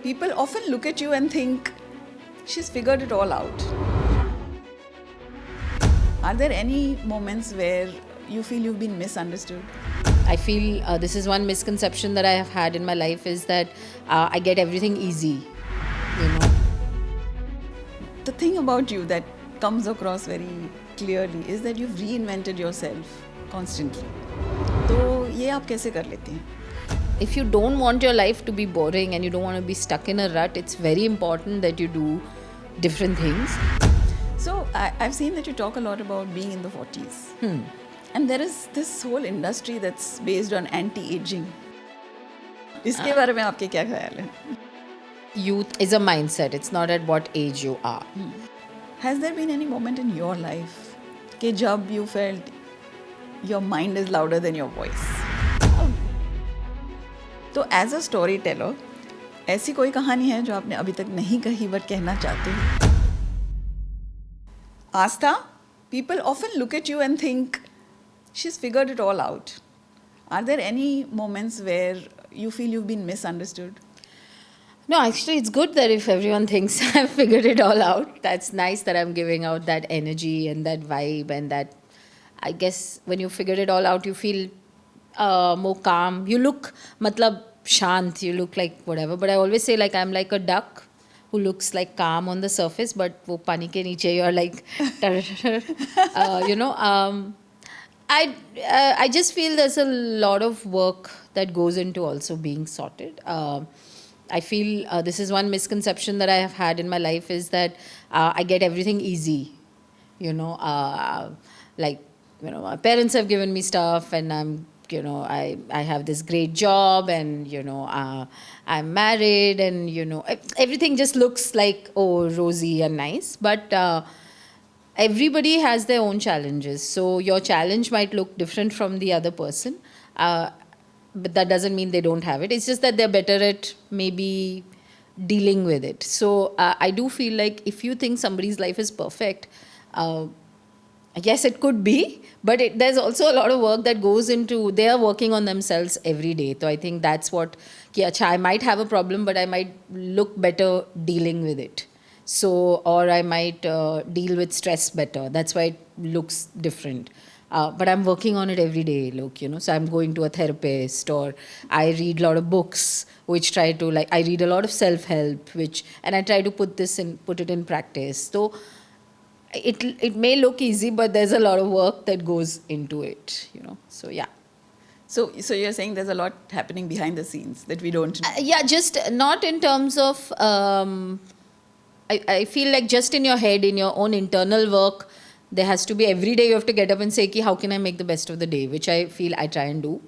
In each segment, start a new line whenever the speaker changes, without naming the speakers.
People often look at you and think, she's figured it all out. Are there any moments where you feel you've been misunderstood?
I feel this is one misconception that I have had in my life is that I get everything easy, you know.
The thing about you that comes across very clearly is that you've reinvented yourself constantly. तो ये आप कैसे कर लेते हैं?
If you don't want your life to be boring and you don't want to be stuck in a rut, it's very important that you do different things.
So I've seen that you talk a lot about being in the 40s. And there is this whole industry that's based on anti-aging. इसके बारे में आपके क्या ख्याल है?
Youth is a mindset, it's not at what age you are.
Has there been any moment in your life कि जब you felt your mind is louder than your voice? तो एज अ स्टोरी टेलर ऐसी कोई कहानी है जो आपने अभी तक नहीं कही बट कहना चाहते हो? आस्था, people often look at you and think, she's figured it all out. Are there any moments where you feel you've been misunderstood?
No, actually, it's good that if everyone thinks I've figured it all out, that's nice that I'm giving out that energy and that vibe and that, I guess, when you figure it all out, you feel more calm. You look, matlab, shant, you look like whatever. But I always say, like, I'm like a duck who looks like calm on the surface, but wo pani ke niche, you're like, you know. I just feel there's a lot of work that goes into also being sorted. I feel this is one misconception that I have had in my life is that I get everything easy. You know, like, you know, my parents have given me stuff and I have this great job and, I'm married and, everything just looks like, oh, rosy and nice. But everybody has their own challenges. So your challenge might look different from the other person. But that doesn't mean they don't have it. It's just that they're better at maybe dealing with it. So I do feel like if you think somebody's life is perfect, yes, it could be, but there's also a lot of work that goes into, they are working on themselves every day. So I think that's what, I might have a problem, but I might look better dealing with it. So, or I might deal with stress better. That's why it looks different. But I'm working on it every day, look, so I'm going to a therapist or I read a lot of books which try to I read a lot of self-help, and I try to put it in practice. So it may look easy, but there's a lot of work that goes into it, so yeah.
So you're saying there's a lot happening behind the scenes that we don't know?
Yeah, just not in terms of, I feel like just in your head, in your own internal work, there has to be every day you have to get up and say, how can I make the best of the day, which I feel I try and do.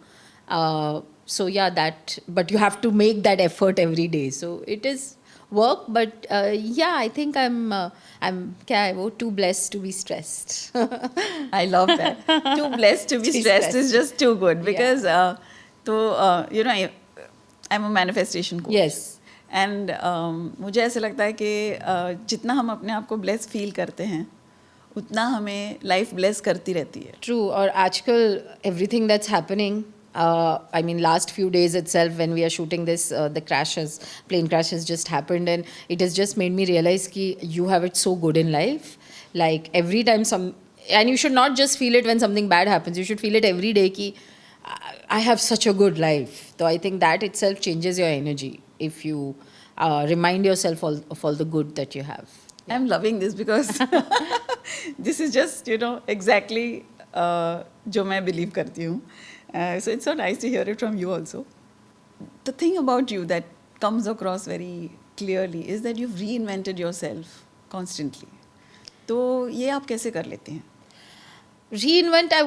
So yeah, but you have to make that effort every day. So it is work, but yeah, I think I'm too blessed to be stressed.
I love that. Too blessed to be stressed is just too good because, I'm a manifestation coach.
Yes.
And मुझे ऐसे लगता है कि जितना हम अपने आप को blessed feel करते हैं, उतना हमें life bless करती रहती है.
True. और आजकल everything that's happening, I mean, last few days itself when we are shooting this, the plane crashes just happened, and it has just made me realize that you have it so good in life. Like every time and you should not just feel it when something bad happens. You should feel it every day that I have such a good life. So I think that itself changes your energy if you remind yourself of all the good that you have.
Yeah. I'm loving this because this is just, exactly जो मैं believe करती हूँ. So it's so nice to hear it from you also. The thing about you that comes across very clearly is that you've reinvented yourself constantly. तो ये आप कैसे कर लेते हैं?
Reinvent, I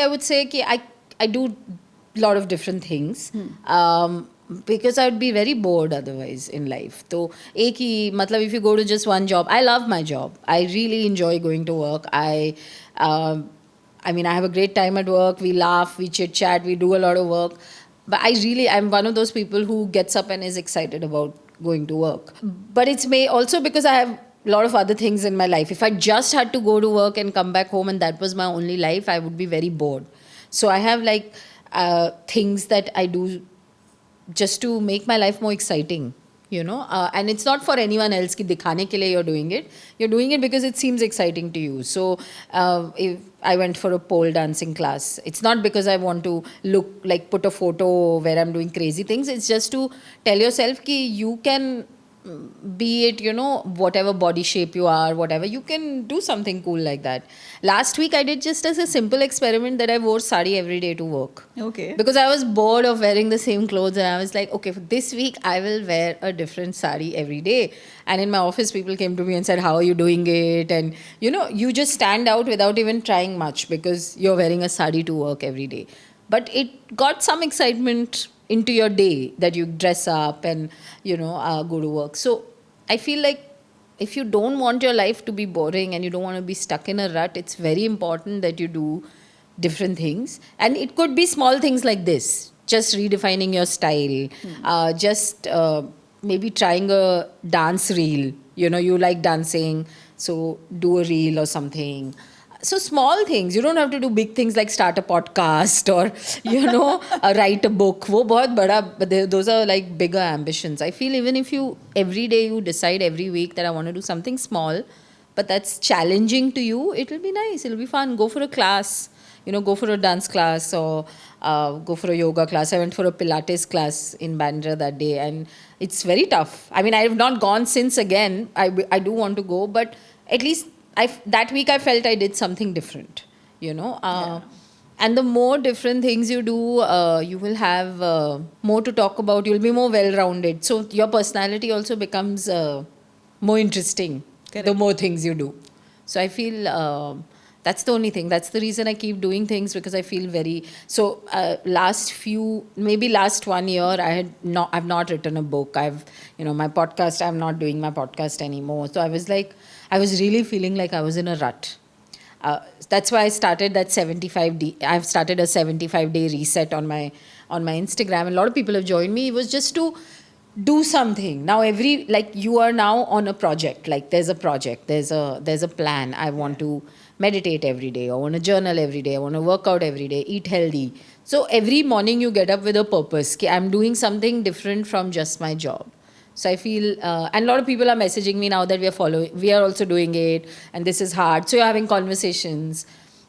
would say that I do a lot of different things. Because I would be very bored otherwise in life. So, if you go to just one job, I love my job. I really enjoy going to work. I have a great time at work. We laugh, we chit chat, we do a lot of work. But I'm one of those people who gets up and is excited about going to work. But it's also because I have a lot of other things in my life. If I just had to go to work and come back home and that was my only life, I would be very bored. So I have things that I do just to make my life more exciting. And it's not for anyone else ki dikhane ke liye you're doing it because it seems exciting to you. So if I went for a pole dancing class, it's not because I want to look like put a photo where I'm doing crazy things. It's just to tell yourself ki you can, be it whatever body shape you are, whatever, you can do something cool like that. Last week I did just as a simple experiment that I wore sari every day to work.
Okay.
Because I was bored of wearing the same clothes, and I was like, okay, for this week I will wear a different sari every day. And in my office, people came to me and said, how are you doing it? And you just stand out without even trying much because you're wearing a sari to work every day. But it got some excitement into your day that you dress up and go to work. So I feel like if you don't want your life to be boring and you don't want to be stuck in a rut, it's very important that you do different things. And it could be small things like this, just redefining your style, just maybe trying a dance reel. You like dancing, so do a reel or something. So small things. You don't have to do big things like start a podcast or write a book. वो बहुत बड़ा, but those are like bigger ambitions. I feel even if you every day you decide every week that I want to do something small, but that's challenging to you, it will be nice. It'll be fun. Go for a class. Go for a dance class or go for a yoga class. I went for a Pilates class in Bandra that day, and it's very tough. I mean, I have not gone since again. I do want to go, but at least that week I felt I did something different, And the more different things you do, you will have more to talk about. You'll be more well-rounded. So your personality also becomes more interesting.
Correct.
The more things you do. So I feel that's the only thing. That's the reason I keep doing things, because I feel very... So maybe last 1 year, I've not written a book. My podcast, I'm not doing my podcast anymore. So I was really feeling like I was in a rut. That's why I started that 75-day. I've started a 75-day reset on my Instagram. A lot of people have joined me. It was just to do something. Now you are now on a project. Like there's a project. There's a plan. I want to meditate every day. I want to journal every day. I want to work out every day. Eat healthy. So every morning you get up with a purpose. I'm doing something different from just my job. So I feel, and a lot of people are messaging me now that we are also doing it, and this is hard. So you're having conversations.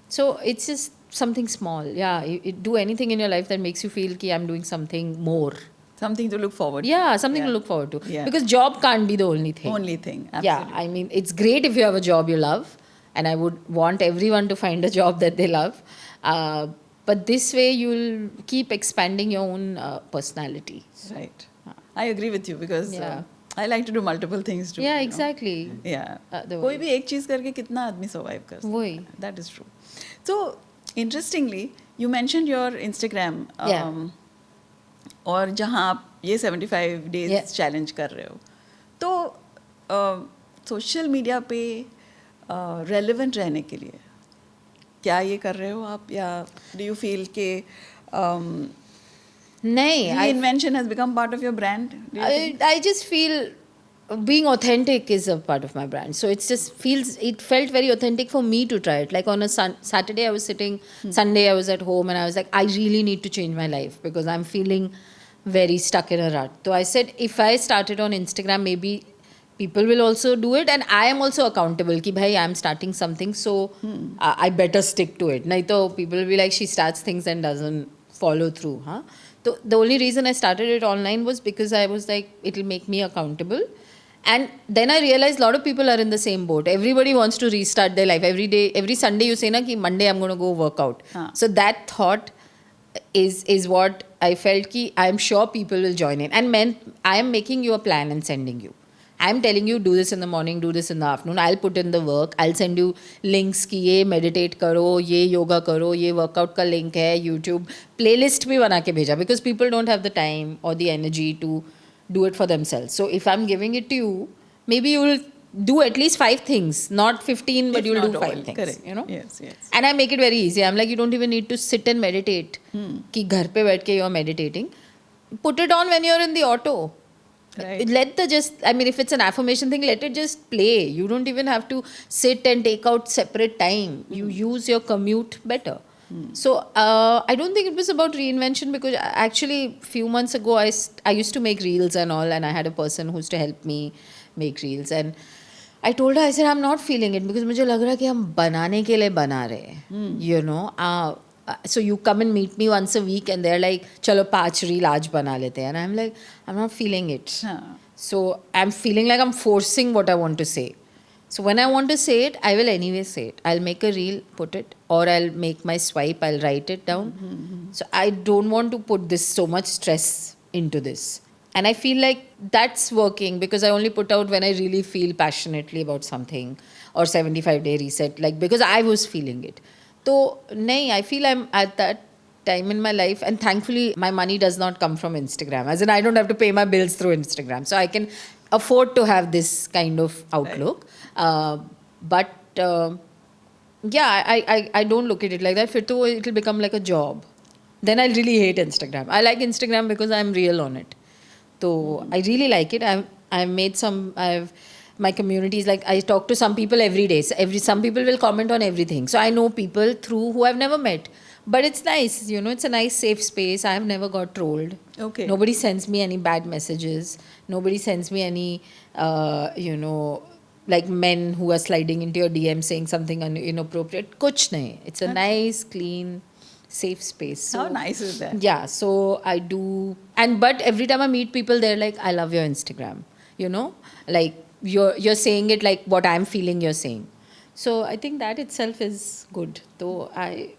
So it's just something small. Yeah, you do anything in your life that makes you feel that I'm doing something more.
Something to look forward to.
Yeah, something to look forward to.
Yeah.
Because job can't be the only thing.
Only thing, absolutely.
Yeah, I mean, it's great if you have a job you love, and I would want everyone to find a job that they love. But this way, you'll keep expanding your own personality.
Right. I agree with you because I like to do multiple things too.
Yeah, exactly.
Yeah. कोई भी एक चीज़ करके कितना आदमी survive कर सकता है.
वही.
That is true. So, interestingly, you mentioned your Instagram. और जहाँ आप ये 75 days challenge कर रहे हो, तो social media पे relevant रहने के लिए क्या ये कर रहे हो आप, या do you feel के
नहीं,
reinvention has become part of your brand?
I just feel being authentic is a part of my brand. So it felt very authentic for me to try it. Like on a Saturday I was sitting, Sunday I was at home, and I was like, I really need to change my life because I'm feeling very stuck in a rut. So I said, if I started on Instagram, maybe people will also do it, and I am also accountable ki bhai, I'm starting something, so I better stick to it. Nahi to people will be like, she starts things and doesn't follow through. So the only reason I started it online was because I was like, it'll make me accountable. And then I realized a lot of people are in the same boat. Everybody wants to restart their life. Every Sunday you say na ki Monday I'm going to go work out. So that thought is what I felt ki I'm sure people will join in. And I am making you a plan and sending you. I'm telling you, do this in the morning, do this in the afternoon. I'll put in the work. I'll send you links ki ye meditate karo, ye yoga karo, ye workout ka link hai, YouTube. Playlist bhi bana ke bheja because people don't have the time or the energy to do it for themselves. So if I'm giving it to you, maybe you will do at least 5 things, not 15, but you'll do 5 things.
Correct.
Yes.
And
I make it very easy. I'm like, you don't even need to sit and meditate. Ki ghar pe baith ke you're meditating. Put it on when you're in the auto.
Right.
If it's an affirmation thing, let it just play. You don't even have to sit and take out separate time. You use your commute better. So I don't think it was about reinvention, because actually few months ago I used to make reels and all, and I had a person who's to help me make reels, and I told her, I said, I'm not feeling it because मुझे लग रहा है कि हम बनाने के लिए बना रहे हैं, you know. So you come and meet me once a week and they're like, चलो 5 reel आज बना लेते हैं, and I'm like, I'm not feeling it. So I'm feeling like I'm forcing what I want to say. So when I want to say it, I will anyway say it. I'll make a reel, put it, or I'll make my swipe, I'll write it down. So I don't want to put this so much stress into this. And I feel like that's working because I only put out when I really feel passionately about something, or 75-day reset, like because I was feeling it. So, nahi, I feel I'm at that time in my life, and thankfully my money does not come from Instagram, as in I don't have to pay my bills through Instagram, so I can afford to have this kind of outlook. But yeah, I don't look at it like that. Fir to it'll become like a job, then I'll really hate Instagram. I like Instagram because I'm real on it, so I really like it. I've made some, my community is like, I talk to some people every day. So some people will comment on everything. So I know people through who I've never met. But it's nice, you know, it's a nice safe space. I have never got trolled.
Okay.
Nobody sends me any bad messages. Nobody sends me any, you know, like men who are sliding into your DM saying something inappropriate. Kuch nahi. It's a nice, clean, safe space. So,
How nice is that?
yeah, so I do. But every time I meet people, they're like, I love your Instagram. You know, like you're saying it like what I'm feeling you're saying. So I think that itself is good. So I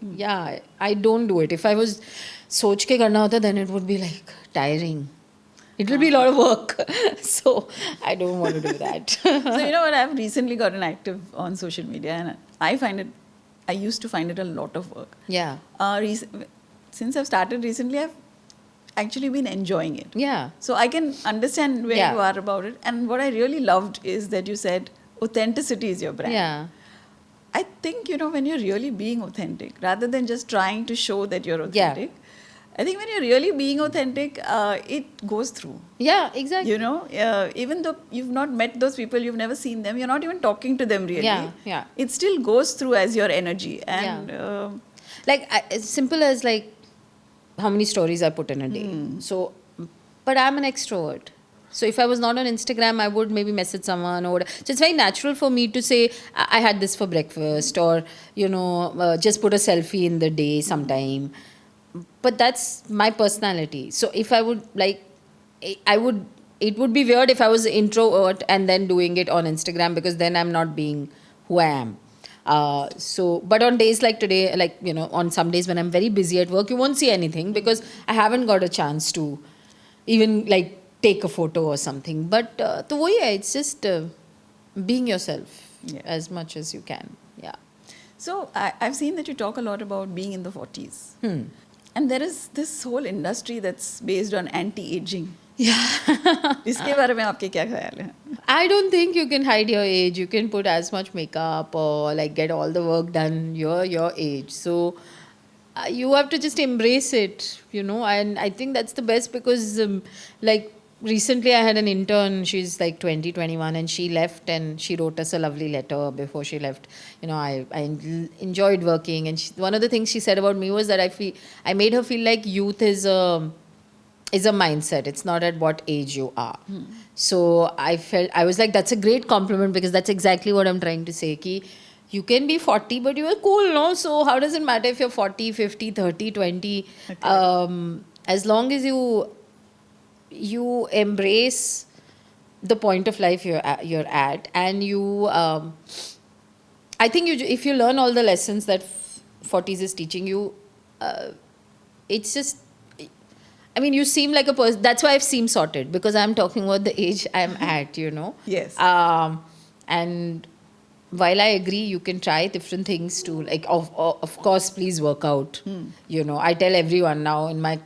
don't do it. If I was soch ke karna hota, then it would be like tiring. It will be a lot of work. So I don't want to do that.
So you know what? I've recently gotten active on social media, and I used to find it a lot of work.
Yeah.
Since I've started recently, I've actually been enjoying it.
Yeah.
So I can understand where
Yeah.
you are about it. And what I really loved is that you said authenticity is your brand.
Yeah.
I think, you know, when you're really being authentic, rather than just trying to show that you're authentic, I think when you're really being authentic, it goes through.
Yeah, exactly.
You know, even though you've not met those people, you've never seen them, you're not even talking to them really.
Yeah.
It still goes through as your energy. And
Like, as simple as like how many stories I put in a day. So, but I'm an extrovert. So if I was not on Instagram, I would maybe message someone, or so it's very natural for me to say I had this for breakfast, or you know, just put a selfie in the day sometime. But that's my personality. So if I would like, it would be weird if I was introvert and then doing it on Instagram, because then I'm not being who I am. But on days like today, like, you know, on some days when I'm very busy at work, you won't see anything because I haven't got a chance to even like take a photo or something. But it's just being yourself as much as you can. Yeah.
So I've seen that you talk a lot about being in the 40s. And there is this whole industry that's based on anti-aging.
Yeah.
इसके बारे में आपके क्या ख्याल है?
I don't think you can hide your age. You can put as much makeup or like get all the work done your age. So you have to just embrace it, you know. And I think that's the best, because like recently I had an intern. She's like 20, 21, and she left and she wrote us a lovely letter before she left. You know, I enjoyed working, and one of the things she said about me was that I made her feel like youth is a mindset. It's not at what age you are. So I was like, that's a great compliment, because that's exactly what I'm trying to say. Ki you can be 40, but you are cool, no? So how does it matter if you're 40, 50, 30, 20? Okay. As long as you embrace the point of life you're at, and you, I think if you learn all the lessons that 40s is teaching you, it's just, I mean, you seem like a person. That's why I've seemed sorted, because I'm talking about the age I'm at, you know.
Yes.
And while I agree, you can try different things too. Like, of course, please work out. You know, I tell everyone now in my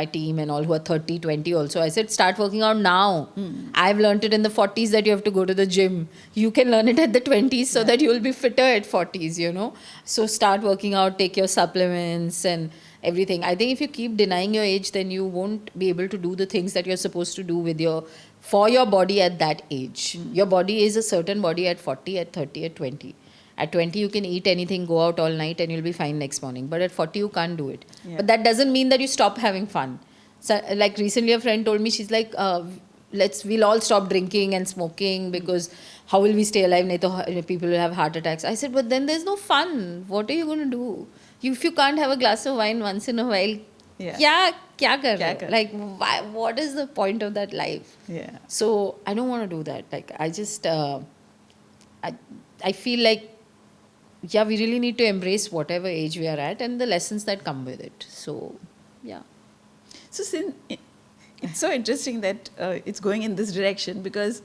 team and all who are 30, 20 also, I said, start working out now. I've learned it in the 40s that you have to go to the gym. You can learn it at the 20s so that you will be fitter at 40s, you know. So start working out, take your supplements and everything. I think if you keep denying your age, then you won't be able to do the things that you're supposed to do for your body at that age. Your body is a certain body at 40, at 30, at 20. At 20, you can eat anything, go out all night, and you'll be fine next morning. But at 40, you can't do it.
Yeah.
But that doesn't mean that you stop having fun. So, like recently, a friend told me, she's like, we'll all stop drinking and smoking because how will we stay alive? Nahi to people will have heart attacks. I said, but then there's no fun. What are you going to do? If you can't have a glass of wine once in a while, kya kar rahe ho? Like, what is the point of that life?
Yeah.
So I don't want to do that. Like, I just, I feel like, yeah, we really need to embrace whatever age we are at and the lessons that come with it. So, yeah.
So it's so interesting that it's going in this direction because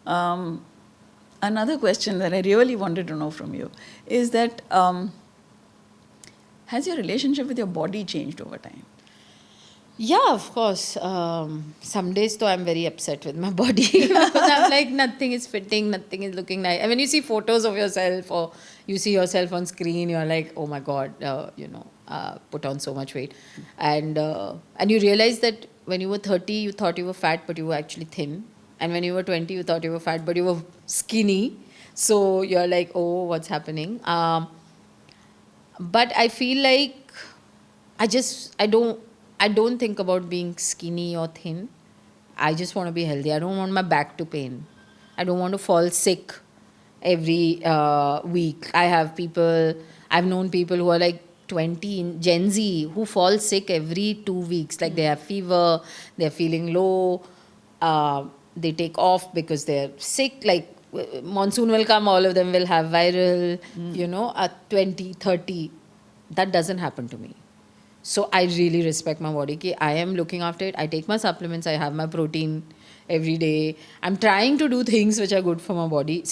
another question that I really wanted to know from you is that has your relationship with your body changed over time?
Yeah, of course. Some days though I'm very upset with my body because I'm like, nothing is fitting, nothing is looking nice. And when you see photos of yourself or you see yourself on screen, you're like, oh my God, put on so much weight. And you realize that when you were 30, you thought you were fat, but you were actually thin. And when you were 20, you thought you were fat, but you were skinny. So you're like, oh, what's happening? But I feel like I don't think about being skinny or thin. I just want to be healthy. I don't want my back to pain. I don't want to fall sick every week. I've known people who are like 20 in Gen Z who fall sick every 2 weeks. Like they have fever, they're feeling low, they take off because they're sick. Like monsoon will come, all of them will have viral, at 20, 30. That doesn't happen to me. So I really respect my body. I am looking after it. I take my supplements. I have my protein every day. I'm trying to do things which are good for my body.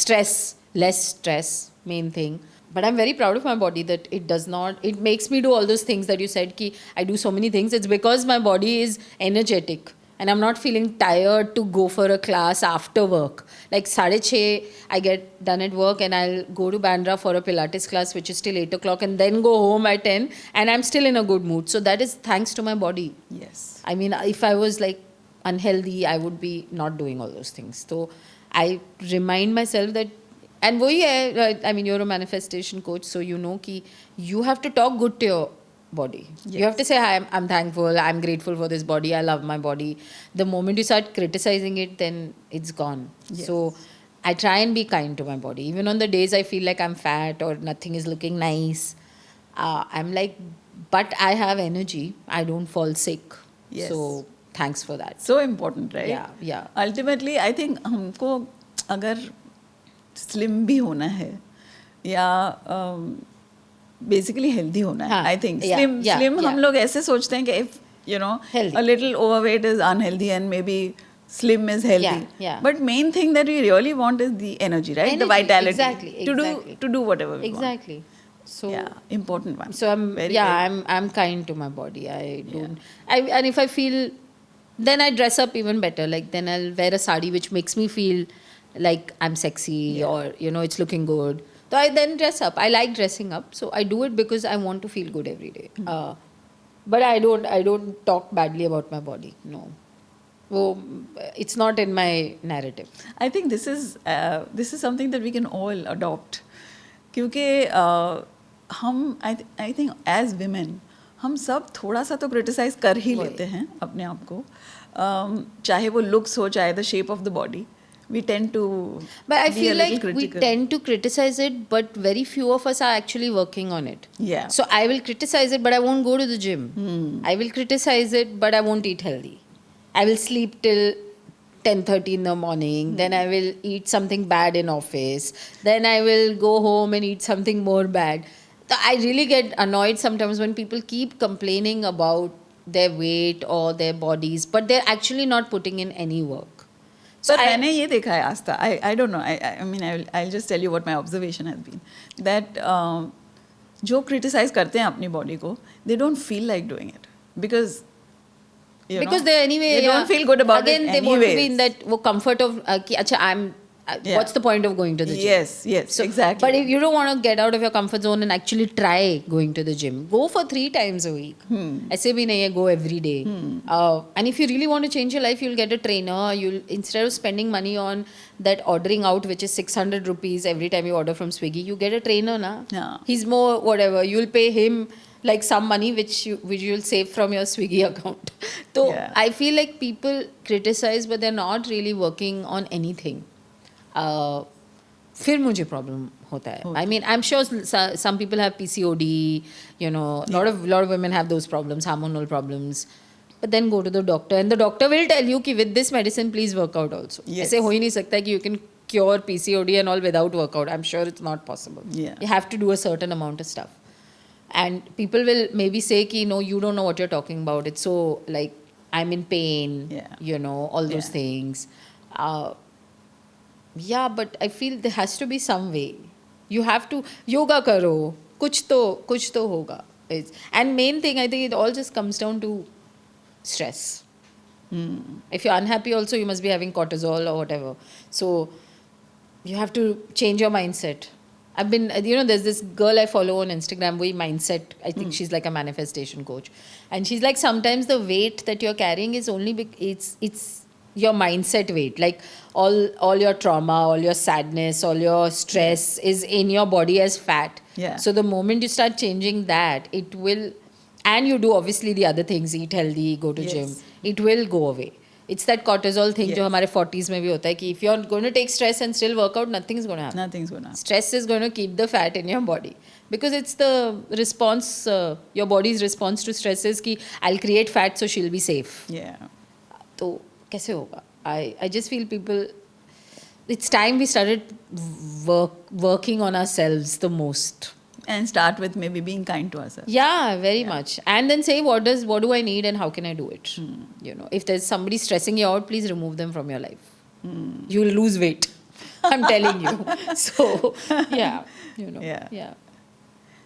Less stress, main thing. But I'm very proud of my body that it makes me do all those things that you said, I do so many things. It's because my body is energetic. And I'm not feeling tired to go for a class after work. Like 6:30, I get done at work and I'll go to Bandra for a Pilates class, which is till 8 o'clock, and then go home at 10, and I'm still in a good mood. So that is thanks to my body.
Yes.
I mean, if I was like unhealthy, I would be not doing all those things. So I remind myself that, and I mean, you're a manifestation coach, so you know you have to talk good to your body.
Yes.
You have to say, hi, I'm thankful, I'm grateful for this body, I love my body. The moment you start criticizing it, then it's gone.
Yes.
So I try and be kind to my body. Even on the days I feel like I'm fat or nothing is looking nice, I'm like, but I have energy, I don't fall sick.
Yes.
So thanks for that.
So important, right?
Yeah.
Ultimately, I think हमको अगर slim भी होना है या basically healthy होना है. I think slim हम लोग ऐसे सोचते हैं कि if
healthy.
A little overweight is unhealthy and maybe slim is healthy.
Yeah.
But main thing that we really want is the energy, right? The vitality.
Exactly.
To do whatever we want.
Exactly. So
yeah, important one.
So I'm kind to my body. I don't. And if I feel, then I dress up even better. Like then I'll wear a sari which makes me feel like I'm sexy or it's looking good. So I then dress up. I like dressing up. So I do it because I want to feel good every day. But I don't talk badly about my body. No. Well, it's not in my narrative.
I think this is something that we can all adopt. क्योंकि हम I think as women हम सब थोड़ा सा तो criticize कर ही लेते हैं अपने आप को, चाहे वो looks हो, चाहे the shape of the body. We tend to
but I
be
feel
a little
like
critical.
We tend to criticize it, but very few of us are actually working on it.
Yeah.
So I will criticize it, but I won't go to the gym. I will criticize it, but I won't eat healthy. I will sleep till 10:30 in the morning. Then I will eat something bad in office. Then I will go home and eat something more bad. So I really get annoyed sometimes when people keep complaining about their weight or their bodies, but they're actually not putting in any work.
So मैंने ये देखा है आस्था. I don't know. I mean I'll just tell you what my observation has been. That जो criticize करते हैं अपनी body को, they don't feel like doing it because
they anyway
they don't feel good about
again,
it.
They want to be in that वो comfort of कि अच्छा
Yeah.
What's the point of going to the gym?
Yes, exactly.
But if you don't want to get out of your comfort zone and actually try going to the gym, go for 3 times a week. ऐसे भी नहीं है, go every day. And if you really want to change your life, you'll get a trainer. You'll, instead of spending money on that ordering out, which is 600 rupees every time you order from Swiggy, you get a trainer na.
Yeah.
He's more whatever. You'll pay him like some money which you'll save from your Swiggy account. So
Yeah.
I feel like people criticize, but they're not really working on anything. फिर मुझे problem होता है. I mean, I'm sure some people have PCOD, you know, lot of women have those problems, hormonal problems. But then go to the doctor and the doctor will tell you कि with this medicine please work out also.
Yes.
ऐसे हो ही नहीं सकता कि you can cure PCOD and all without workout. I'm sure it's not possible.
Yeah.
You have to do a certain amount of stuff. And people will maybe say कि no, you don't know what you're talking about. It's so like I'm in pain,
Yeah.
you know, all those
Yeah.
things. Yeah, but I feel there has to be some way. You have to yoga karo. कुछ तो होगा. And main thing, I think it all just comes down to stress. If you're unhappy also, you must be having cortisol or whatever. So you have to change your mindset. I've been, you know, there's this girl I follow on Instagram, we mindset. I think she's like a manifestation coach. And she's like, sometimes the weight that you're carrying is only, it's your mindset weight. Like all your trauma, all your sadness, all your stress is in your body as fat.
Yeah.
So the moment you start changing that, it will, and you do obviously the other things, eat healthy, go to
Yes.
gym, it will go away. It's that cortisol thing जो
Yes.
हमारे 40s में भी होता है कि if you're going to take stress and still work out, nothing's going to happen.
Nothing's gonna happen.
Stress is going to keep the fat in your body because it's the response, your body's response to stress is कि I'll create fat so she'll be safe.
Yeah.
तो कैसे होगा? I just feel people, it's time we started working on ourselves the most.
And start with maybe being kind to ourselves.
Yeah, very much. And then say what do I need and how can I do it? You know, if there's somebody stressing you out, please remove them from your life. You'll lose weight. I'm telling you. So yeah, you know.
Yeah.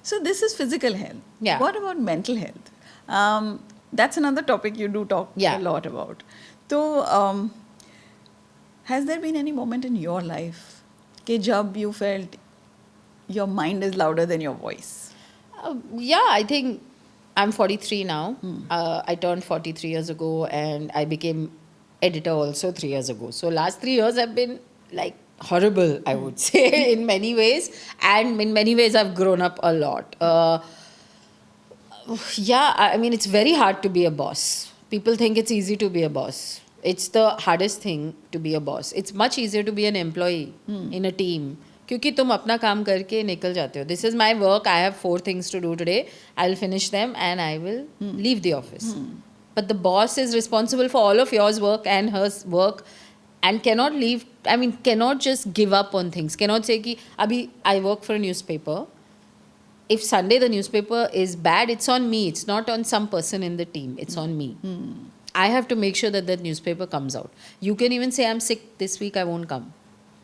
So this is physical health.
Yeah.
What about mental health? That's another topic you do talk
Yeah.
a lot about. So has there been any moment in your life कि जब you felt your mind is louder than your voice?
Yeah, I think I'm 43 now. I turned 43 years ago and I became editor also 3 years ago. So last 3 years have been like horrible, I would say, in many ways. And in many ways, I've grown up a lot. Yeah, I mean, it's very hard to be a boss. People think it's easy to be a boss. It's the hardest thing to be a boss. It's much easier to be an employee in a team. क्योंकि तुम अपना काम करके निकल जाते हो. This is my work. I have 4 things to do today. I'll finish them and I will leave the office. But the boss is responsible for all of yours work and hers work and cannot leave. I mean, cannot just give up on things. Cannot say कि अभी I work for a newspaper. If Sunday the newspaper is bad, it's on me. It's not on some person in the team. It's on me. I have to make sure that that newspaper comes out. You can even say, I'm sick this week, I won't come.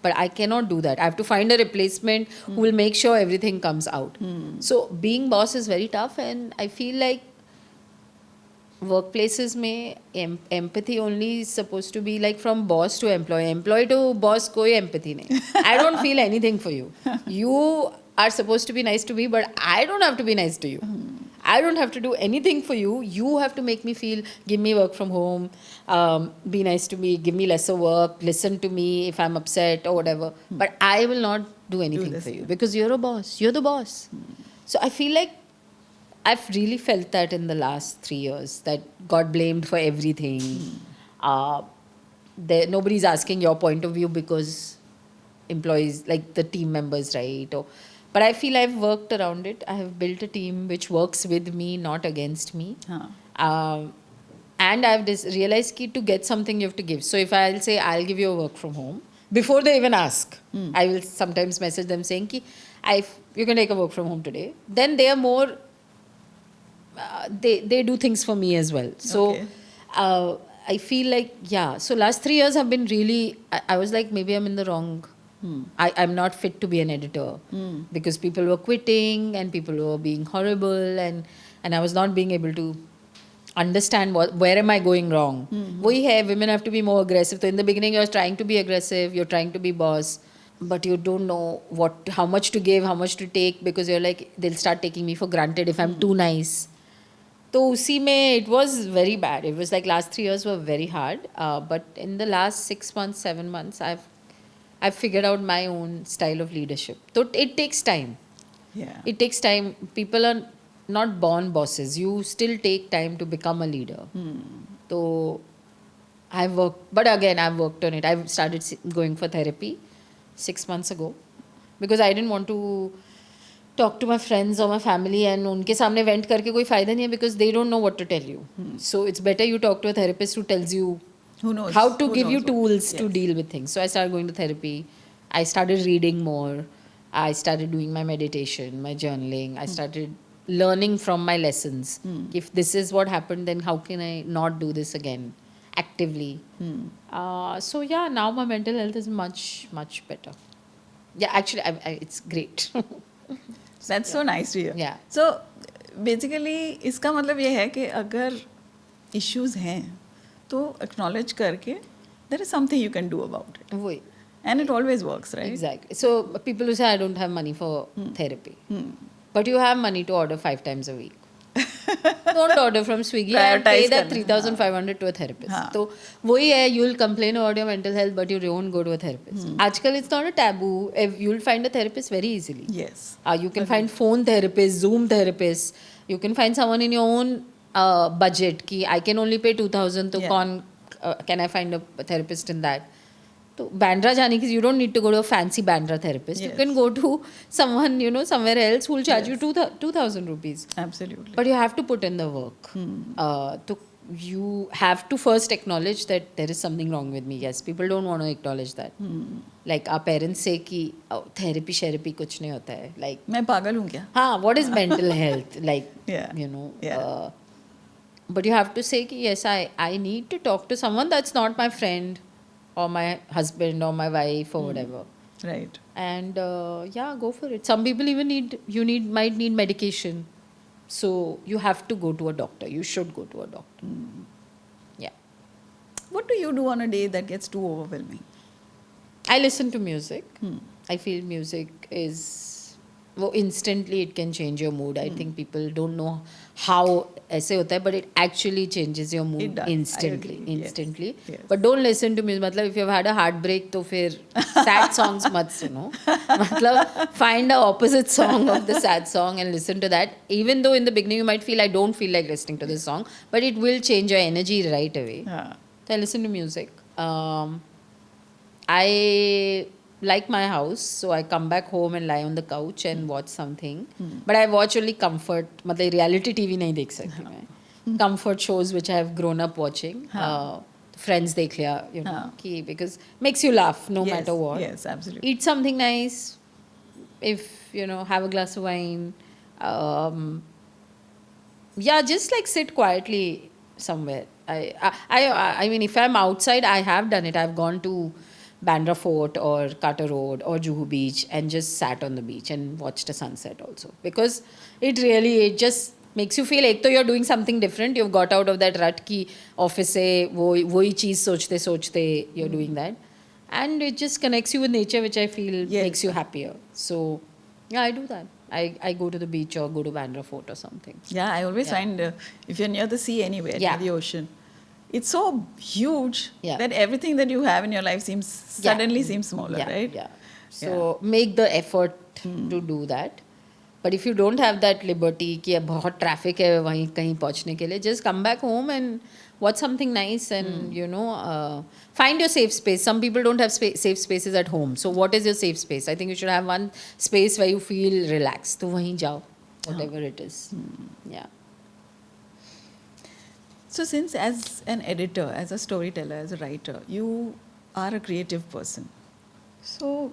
But I cannot do that. I have to find a replacement who will make sure everything comes out. So being boss is very tough, and I feel like workplaces में empathy only is supposed to be like from boss to employee. Employee to boss कोई empathy नहीं. I don't feel anything for you. You are supposed to be nice to me, but I don't have to be nice to you. I don't have to do anything for you. You have to make me feel, give me work from home, be nice to me, give me lesser work, listen to me if I'm upset or whatever. But I will not do anything
this,
for you because you're a boss. You're the boss. So I feel like I've really felt that in the last 3 years, that got blamed for everything. Nobody's asking your point of view because employees, like the team members, right? But I feel I've worked around it. I have built a team which works with me, not against me. And I've realized that to get something, you have to give. So if I'll say, I'll give you a work from home, before they even ask, I will sometimes message them saying, you can take a work from home today. Then they are more, they do things for me as well. So I feel like, so last 3 years have been really, I was like, maybe I'm in the wrong. I'm not fit to be an editor because people were quitting and people were being horrible and I was not being able to understand where am I going wrong. वही है, women have to be more aggressive. So in the beginning you're trying to be aggressive, you're trying to be boss, but you don't know how much to give, how much to take, because you're like, they'll start taking me for granted if I'm too nice. तो उसी में it was very bad. It was like last 3 years were very hard. But in the last 6 months, 7 months, I've figured out my own style of leadership. So it takes time.
Yeah.
It takes time. People are not born bosses. You still take time to become a leader. So I've worked, but again, I've worked on it. I've started going for therapy 6 months ago because I didn't want to talk to my friends or my family and उनके सामने vent करके कोई फायदा नहीं है because they don't know what to tell you. So it's better you talk to a therapist who tells you
Who knows?
how to
Who
give you
knows what-
tools to
Yes.
deal with things. So I started going to therapy. I started reading more. I started doing my meditation, my journaling. I started learning from my lessons. If this is what happened, then how can I not do this again actively? So yeah, now my mental health is much, much better. Yeah, actually, it's great.
That's so nice to hear.
Yeah.
So basically इसका मतलब ये है कि अगर issues हैं तो acknowledge करके there is something you can do about it.
वही.
And it always works, right?
Exactly. So people who say I don't have money for therapy, but you have money to order 5 times a week. Don't order from Swiggy and pay
Prioritize
that
करना,
3,500 to a therapist.
हाँ.
तो वही है, you'll complain about your mental health, but you won't go to a therapist. आजकल it's not a taboo. If you'll find a therapist very easily.
Yes.
You can find phone therapists, Zoom therapists. You can find someone in your own budget. कि I can only pay 2,000. तो
Yeah.
कौन can I find a therapist in that? तो Bandra जाने की, you don't need to go to a fancy Bandra therapist. You
Yes.
can go to someone, somewhere else who will charge
Yes.
you 2,000 rupees.
Absolutely.
But you have to put in the work. So you have to first acknowledge that there is something wrong with me. Yes, people don't want to acknowledge that. Like our parents say कि therapy कुछ नहीं होता है. Like,
मैं पागल हूँ क्या?
हाँ, what is mental health? Like,
Yeah. Yeah.
but you have to say कि yes, I need to talk to someone that's not my friend or my husband or my wife or whatever.
Right.
And yeah, go for it. Some people even might need medication. So you have to go to a doctor. You should go to a doctor. Yeah.
What do you do on a day that gets too overwhelming?
I listen to music. I feel music is, well, instantly it can change your mood. I think people don't know how ऐसे होता है, but it actually changes your
It
mood
does. I
instantly.
agree. Yes.
Instantly.
Yes.
But don't listen to music. मतलब if you've had a heartbreak, तो फिर sad songs मत सुनो. मतलब find a opposite song of the sad song and listen to that. Even though in the beginning you might feel I don't feel like listening to this song, but it will change your energy right away.
हाँ.
So I listen to music. I like my house, so I come back home and lie on the couch and watch something. But I watch only comfort. मतलब reality TV नहीं देख सकती मैं. Comfort shows which I have grown up watching. Friends देख लिया,
हाँ.
कि because makes you laugh no
Yes,
matter what.
yes, absolutely.
Eat something nice. If have a glass of wine. Yeah, just like sit quietly somewhere. I mean, if I'm outside, I have done it. I've gone to Bandra Fort or Carter Road or Juhu Beach and just sat on the beach and watched a sunset also. Because it just makes you feel, एक तो you're doing something different. You've got out of that rut की office से वही चीज़ सोचते you're doing that. And it just connects you with nature, which I feel
Yes.
makes you happier. So, yeah, I do that. I go to the beach or go to Bandra Fort or something.
Yeah, I always
Yeah.
find if you're near the sea anywhere,
Yeah.
near the ocean, it's so huge
Yeah.
that everything that you have in your life
Yeah.
suddenly seems smaller,
Yeah,
right?
yeah. So make the effort to do that. But if you don't have that liberty कि अब बहुत traffic है वहीं कहीं पहुँचने के लिए, just come back home and watch something nice and find your safe space. Some people don't have safe spaces at home. So what is your safe space? I think you should have one space where you feel relaxed. तो वहीं जाओ, whatever it is. Yeah.
So, since as an editor, as a storyteller, as a writer, you are a creative person. So,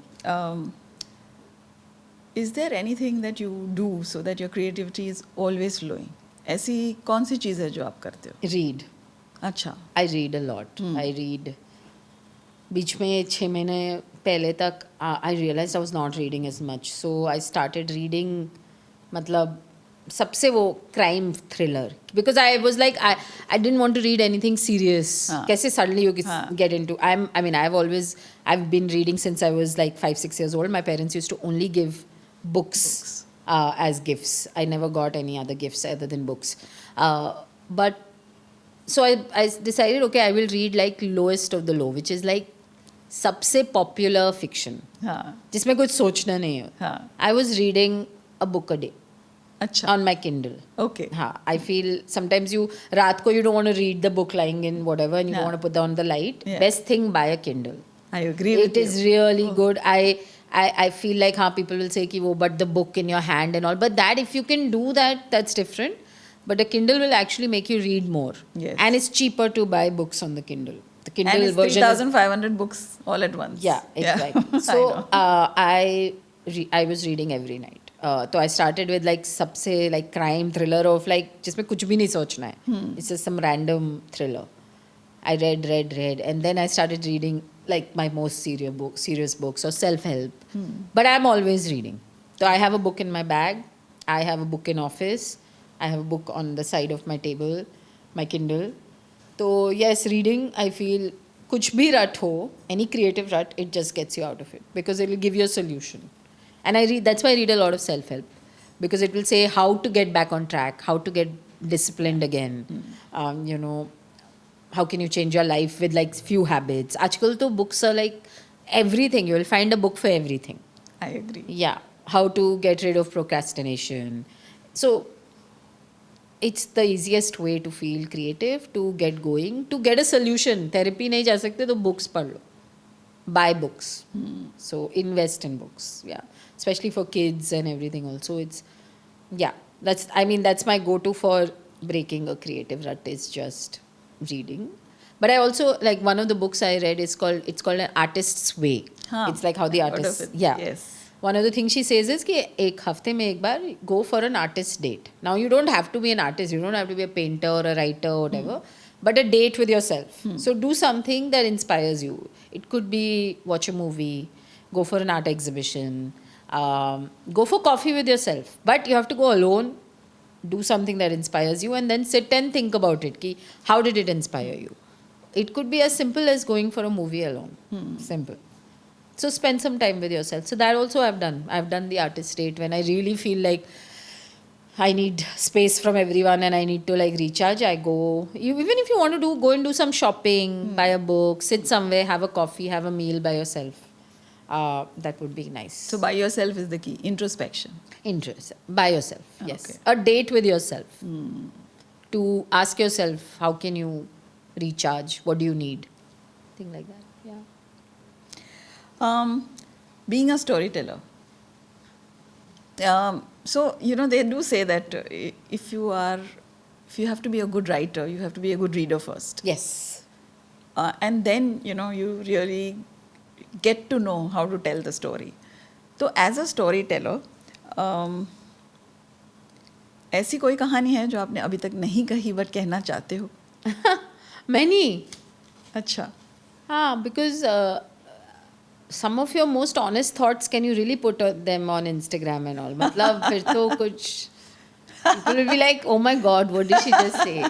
is there anything that you do so that your creativity is always flowing? ऐसी कौन सी चीज़ है जो आप करते हो?
Read.
अच्छा.
I read a lot. I read. बीच में 6 महीने पहले तक I realized I was not reading as much. So I started reading, मतलब सबसे वो crime thriller, because I was like I didn't want to read anything serious.
हाँ.
कैसे suddenly you
हाँ.
get into I mean I've been reading since I was like 5-6 years old. My parents used to only give books. As gifts. I never got any other gifts other than books. But so I decided, okay, I will read like lowest of the low, which is like सबसे popular fiction,
हाँ.
जिसमें कुछ सोचना नहीं है.
हाँ.
I was reading a book a day
अच्छा.
on my Kindle.
Okay.
हाँ, I feel sometimes रात को you don't want to read the book lying in whatever and you don't want to put on the light.
Yeah.
Best thing, buy a Kindle.
I agree with
It
you.
is really good. I feel like people will say ki wo, but the book in your hand and all. But that, if you can do that, that's different. But the Kindle will actually make you read more.
Yes.
And it's cheaper to buy books on the Kindle. The Kindle
And it's
version is,
3,500 books all at once.
yeah, exactly. So I was reading every night. So I started with like सबसे like crime thriller of like जिसमें कुछ भी नहीं सोचना है. It's just some random thriller. I read, and then I started reading like my most serious books or self-help. But I'm always reading. So I have a book in my bag. I have a book in office. I have a book on the side of my table, my Kindle. So yes, reading, I feel kuch bhi rut ho, any creative rut, it just gets you out of it because it will give you a solution. And that's why I read a lot of self-help, because it will say how to get back on track, how to get disciplined again. You know, how can you change your life with like few habits. Aajkal to books are like everything. You will find a book for everything.
I agree.
Yeah. How to get rid of procrastination. So it's the easiest way to feel creative, to get going, to get a solution. Therapy nahi ja sakte to books पढ़ लो. Buy books. So invest in books. Yeah. Especially for kids and everything also. That's my go-to for breaking a creative rut is just reading. But I also like one of the books I read is called An Artist's Way.
हाँ,
It's like how the
I've heard of
artist,
it.
yeah.
Yes.
One of the things she says is कि एक हफ्ते में एक बार go for an artist date. Now you don't have to be an artist. You don't have to be a painter or a writer or whatever. But a date with yourself. So do something that inspires you. It could be watch a movie, go for an art exhibition, go for coffee with yourself. But you have to go alone, do something that inspires you, and then sit and think about it. Ki, how did it inspire you? It could be as simple as going for a movie alone. Simple. So spend some time with yourself. So that also I've done. I've done the artist date when I really feel like I need space from everyone and I need to like recharge. I go. Even if you want to go and do some shopping, buy a book, sit somewhere, have a coffee, have a meal by yourself. That would be nice.
So by yourself is the key. Introspection.
Interest by yourself. Yes.
Okay.
A date with yourself. To ask yourself, how can you recharge? What do you need? Thing like that. Yeah.
Being a storyteller. So they do say that if you have to be a good writer, you have to be a good reader first.
Yes.
And then you really get to know how to tell the story. So as a storyteller, ऐसी कोई कहानी है जो आपने अभी तक नहीं कही बट कहना चाहते हो?
Many.
अच्छा.
Because some of your most honest thoughts, can you really put them on Instagram and all? मतलब फिर तो कुछ people will be like, oh my God, what did she just say?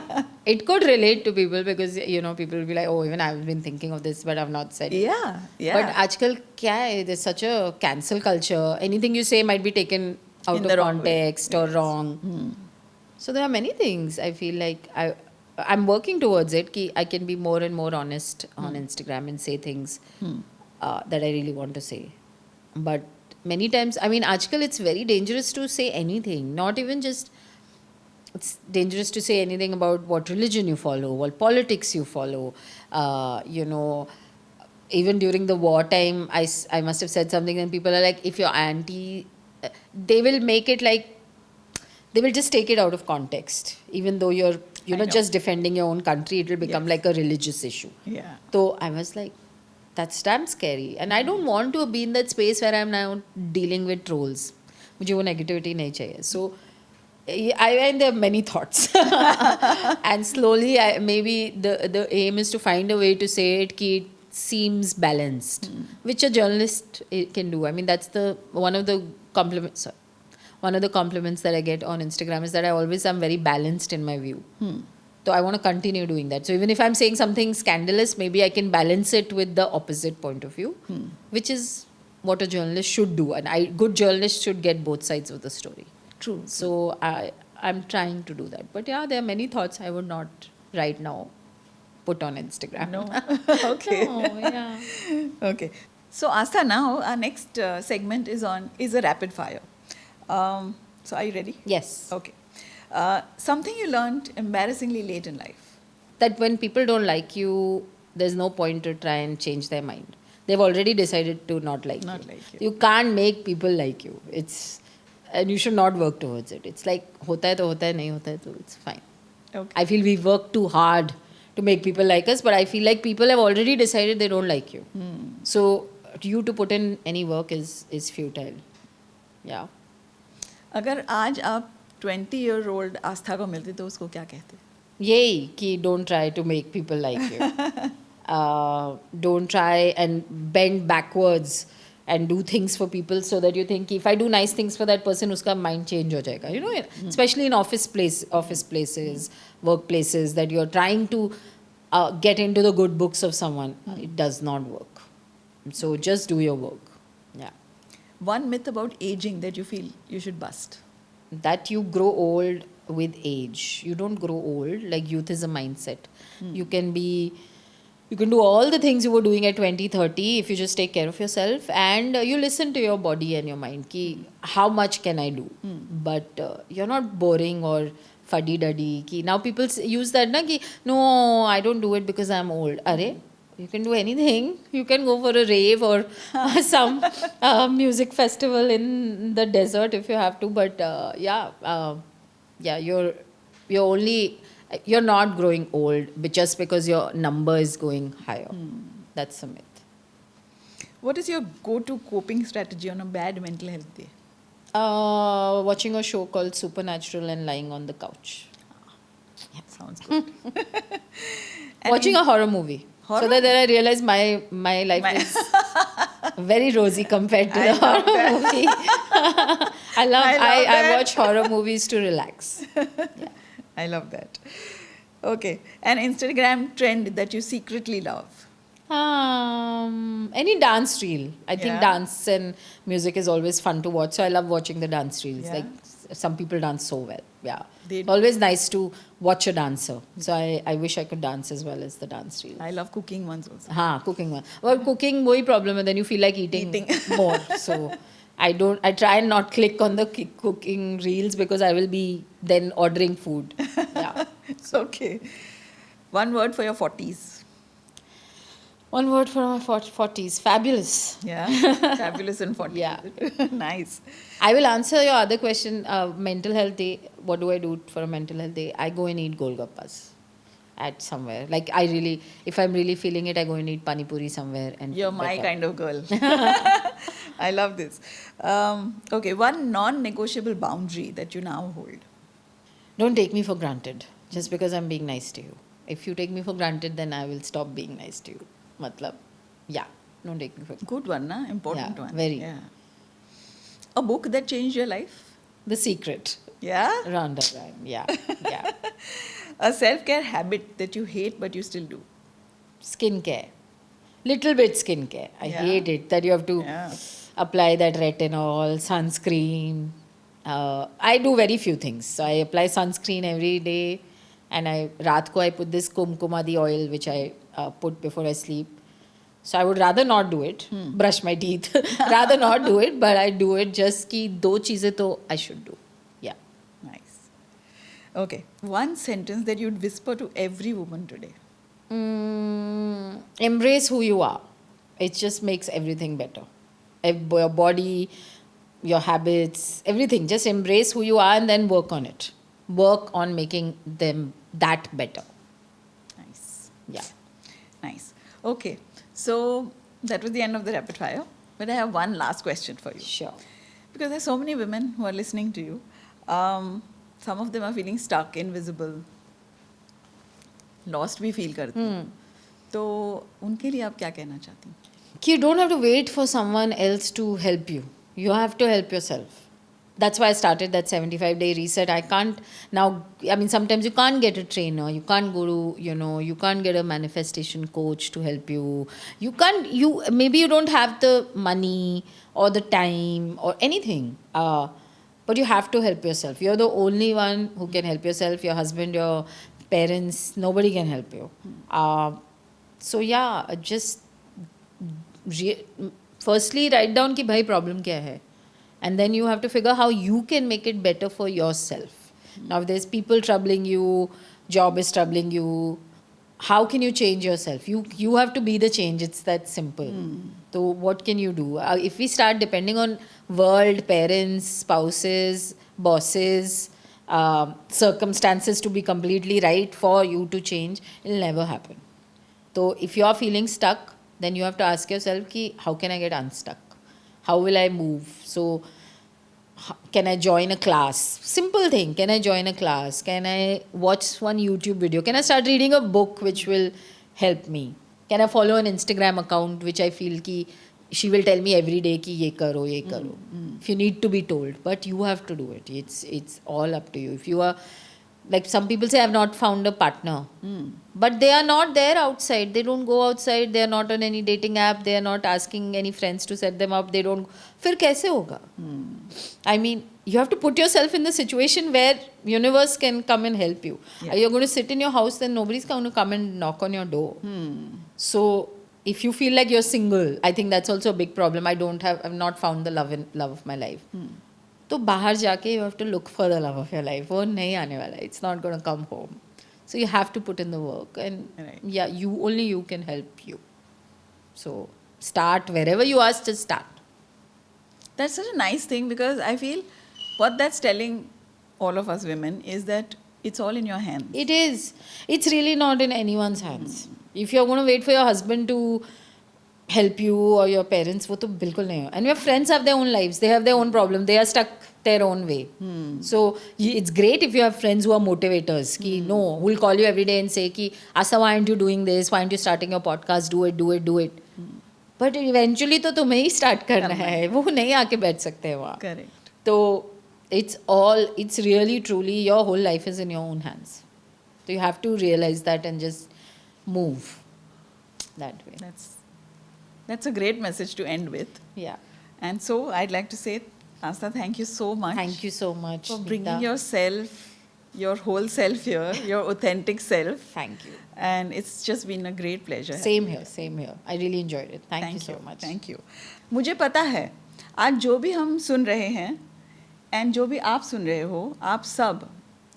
It could relate to people because people will be like, oh, even I've been thinking of this, but I've not said it.
Yeah.
But आजकल क्या है? There's such a cancel culture. Anything you say might be taken out
In
of
the wrong
context or wrong. So there are many things I feel like I'm working towards it. Ki I can be more and more honest on Instagram and say things that I really want to say. But many times, आजकल it's very dangerous to say anything. Not even just, it's dangerous to say anything about what religion you follow, what politics you follow. Even during the wartime, I must have said something and people are like, if you're anti, they will make it like, they will just take it out of context. Even though you're just defending your own country, it will become like a religious issue.
Yeah.
So I was like, that's damn scary. And I don't want to be in that space where I'm now dealing with trolls. मुझे वो negativity नहीं चाहिए. So and there are many thoughts. And slowly, maybe the aim is to find a way to say it कि it seems balanced, which a journalist can do. That's one of the one of the compliments that I get on Instagram is that I always am very balanced in my view. So I want to continue doing that. So even if I'm saying something scandalous, maybe I can balance it with the opposite point of view, which is what a journalist should do. And good journalists should get both sides of the story.
True.
So I'm trying to do that. But yeah, there are many thoughts I would not right now put on Instagram.
No. Okay.
Oh, yeah.
Okay. So Asta, now our next segment is a rapid fire. So are you ready?
Yes.
Okay. Something you learned embarrassingly late in life.
That when people don't like you, there's no point to try and change their mind. They've already decided to not like
Not
you.
like you.
You can't make people like you. And you should not work towards it. It's like hota hai to hota hai, nahi hota hai to it's fine.
Okay.
I feel we work too hard to make people like us, but I feel like people have already decided they don't like you. So you to put in any work is futile. Yeah.
अगर आज आप 20-year-old आस्था को मिलते तो उसको क्या कहते?
Yay, ki don't try to make people like you. Don't try and bend backwards and do things for people so that you think if I do nice things for that person, uska mind change ho jayega. You know, especially in office places, workplaces, that you're trying to get into the good books of someone. It does not work. So just do your work. Yeah.
One myth about aging that you feel you should bust.
That you grow old with age. You don't grow old. Like youth is a mindset. You can do all the things you were doing at 20, 30 if you just take care of yourself and you listen to your body and your mind. Ki, how much can I do? But you're not boring or fuddy-duddy. Ki, now people use that, na, ki, no, I don't do it because I'm old. Arey, you can do anything. You can go for a rave or some music festival in the desert if you have to. But you're not growing old just because your number is going higher. That's a myth.
What is your go-to coping strategy on a bad mental health day?
Watching a show called Supernatural and lying on the couch.
Sounds good. And
Watching a horror movie.
Horror?
So that then I realize my life is very rosy compared to the horror movie. I watch horror movies to relax. Yeah.
I love that. Okay. An Instagram trend that you secretly love.
Any dance reel. I think
Yeah.
dance and music is always fun to watch. So I love watching the dance reels.
Yeah.
Like some people dance so well. Yeah.
They do.
Always nice to watch a dancer. So I wish I could dance as well as the dance reels.
I love cooking ones also.
Cooking one. Well, cooking, वही problem है. Then you feel like eating. More. So I try and not click on the cooking reels because I will be then ordering food. Yeah.
Okay. One word for your 40s.
One word for my 40s. Fabulous.
Yeah. Fabulous in 40s.
Yeah.
Nice.
I will answer your other question. Mental health day. What do I do for a mental health day? I go and eat golgappas at somewhere. Like if I'm really feeling it, I go and eat pani puri somewhere. And
You're my
better.
kind of girl. I love this. Okay. One non-negotiable boundary that you now hold.
Don't take me for granted just because I'm being nice to you. If you take me for granted, then I will stop being nice to you. Matlab, yeah, don't take me for granted.
Good one, na? Important
Yeah,
one.
very.
Yeah. A book that changed your life.
The Secret.
Yeah.
Rhonda Byrne. Yeah, yeah.
A self-care habit that you hate but you still do.
Skincare. Little bit skincare. I
Yeah.
hate it that you have to
Yeah.
apply that retinol, sunscreen. I do very few things. So I apply sunscreen every day, and raat ko I put this kumkumadi oil which I put before I sleep. So I would rather not do it. Brush my teeth. Rather not do it, but I do it just ki do cheeze to I should do. Yeah.
Nice. Okay. One sentence that you'd whisper to every woman today.
Embrace who you are. It just makes everything better. Your body, your habits, everything. Just embrace who you are and then work on it. Work on making them that better.
Nice.
Yeah.
Nice. Okay. So that was the end of the rapid fire. But I have one last question for you.
Sure.
Because there's so many women who are listening to you. Some of them are feeling stuck, invisible, lost भी feel करती हैं. तो उनके लिए आप क्या कहना चाहती हैं?
You don't have to wait for someone else to help you. You have to help yourself. that's why I started that 75-day reset. I can't now, I mean, sometimes you can't get a trainer, you can't go to, you can't get a manifestation coach to help you. Maybe you don't have the money or the time or anything. But you have to help yourself. You're the only one who can help yourself. Your husband, your parents, nobody can help you. So yeah, just firstly write down कि भाई problem क्या है, and then you have to figure how you can make it better for yourself. Now if there's people troubling you, job is troubling you, how can you change yourself? You have to be the change. It's that simple. So what can you do? If we start depending on world, parents, spouses, bosses, circumstances to be completely right for you to change, it'll never happen. So if you are feeling stuck, then you have to ask yourself ki, how can I get unstuck? How will I move? So can I join a class? Simple thing. Can I join a class? Can I watch one YouTube video? Can I start reading a book which will help me? Can I follow an Instagram account which I feel ki she will tell me every day ki ye karo, ye karo. If you need to be told, but you have to do it. It's all up to you. If you are, like some people say, I've not found a partner, but they are not there outside. They don't go outside. They are not on any dating app. They are not asking any friends to set them up. They don't. फिर कैसे होगा? I mean, you have to put yourself in the situation where universe can come and help you.
Yeah.
You're going to sit in your house, then nobody's going to come and knock on your door. So if you feel like you're single, I think that's also a big problem. I've not found the love of my life. तो बाहर जाके you have to look for the love of your life. वो नहीं आने वाला. It's not going to come home. So you have to put in the work, and
Right.
yeah, only you can help you. So start wherever you are. Just start.
That's such a nice thing, because I feel what that's telling all of us women is that it's all in your hands.
It is. It's really not in anyone's hands. If you're going to wait for your husband to help you or your parents, वो तो बिल्कुल नहीं हो. And your friends have their own lives. They have their own problem. They are stuck their own way. So it's great if you have friends who are motivators. Ki no, who will call you every day and say ki, Asa, why aren't you doing this? Why aren't you starting your podcast? Do it. But eventually तो तुम्हें ही start करना है. वो नहीं आके बैठ सकते हैं वहाँ.
Correct.
So it's really truly your whole life is in your own hands. So you have to realize that and just move that way.
That's a great message to end with.
Yeah.
And so I'd like to say, Asta, thank you so much.
Thank you so much,
for bringing
Nita.
yourself, your whole self here, your authentic self.
Thank you.
And it's just been a great pleasure.
Same here. I really enjoyed it. Thank you so much.
Thank you. मुझे पता है आज जो भी हम सुन रहे हैं and जो भी आप सुन रहे हो, आप सब,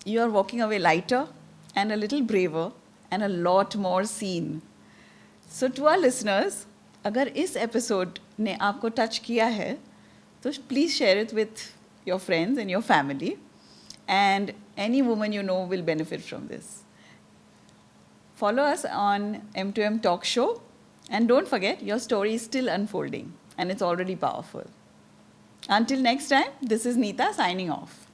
you are walking away lighter and a little braver and a lot more seen. So to our listeners, अगर इस एपिसोड ने आपको टच किया है तो please share it with your friends and your family, and any woman you know will benefit from this. Follow us on M2M Talk Show, and don't forget, your story is still unfolding and it's already powerful. Until next time, this is Neeta signing off.